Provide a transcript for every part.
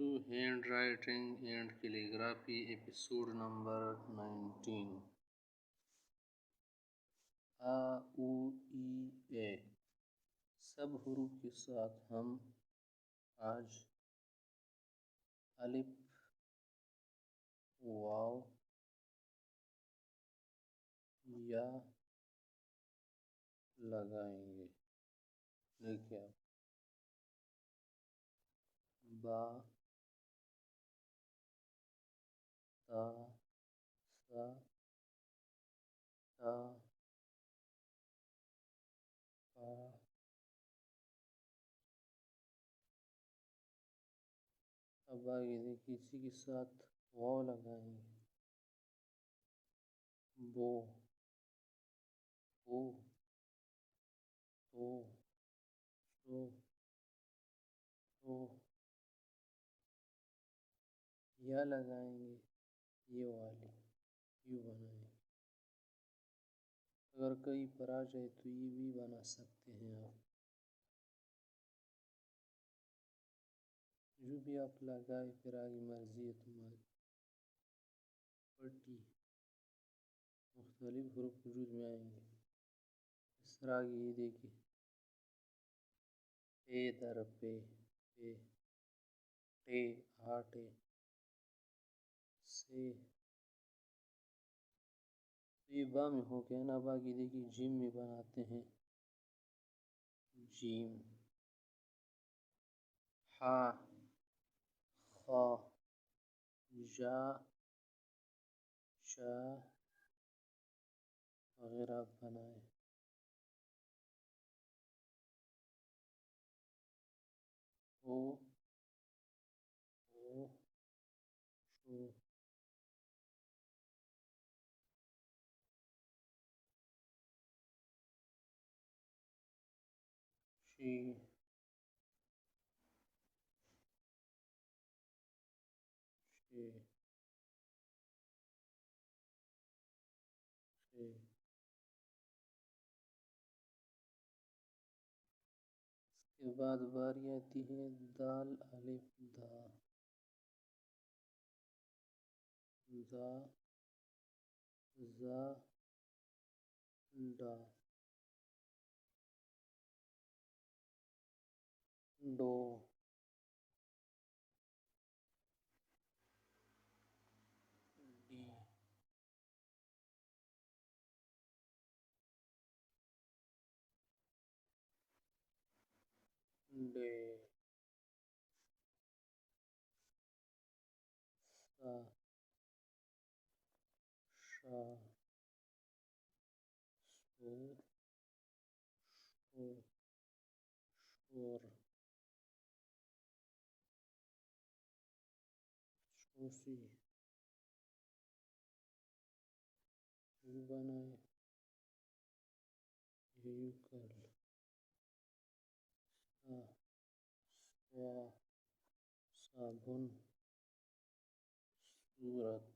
Urdu hand writing and calligraphy episode number 19। आ उ ई ए सब हरूफ के साथ हम आज अलिफ, वाव, या लगाएंगे। देखिए आप, बा, ता, सा, ता, पा। अब आगे देखिए, इसी के साथ वाव लगाएंगे। बो, ओ, तो, सो, तो। या लगाएंगे, ये वाली यू बनाएंगे। अगर कहीं पर आ जाए तो ये भी बना सकते हैं आप। जो भी आप लगाए, फिर आगे मर्जी है तुम्हारी। पट्टी मुख्तलिफ हरूफ वजूद में आएंगे। इस तरह आगे ये देखिए, पे दर पे, पे, टे, आटे, से। तो ये बा में हो गया ना। अब आगे देखिए, जिम में बनाते हैं। जीम, हा, खा, जा, शा वगैरह आप बनाए। ओ, शो, शी, शे, शे। इसके बाद बारी आती है दाल, अलिफ, दा, दा, जा, डा, डो, डी, डे, सा, शा, सो, शो, शोर, शोसी। यू बनाए, यू कर, सा, स्वा, साबुन, सूरत।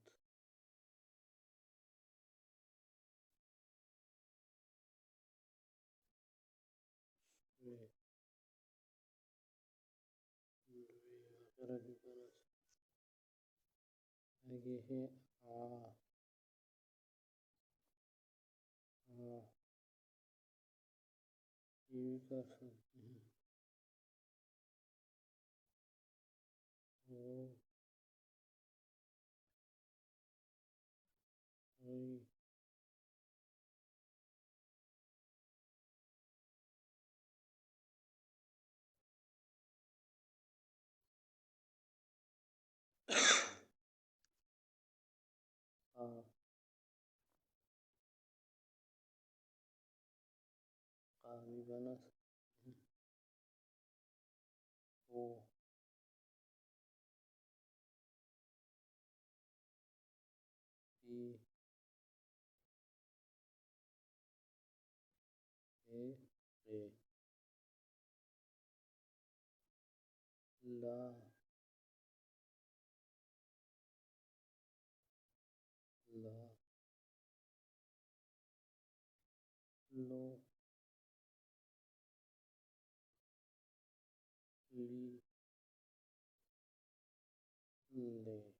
वगैरह भी बना सकते। आगे है आ, आ, ये भी कर सकते हैं। ओ, आई, आ, का भी बना सकते हैं। ओ, ई, ए, रे, ला, ला, लो, ली, ले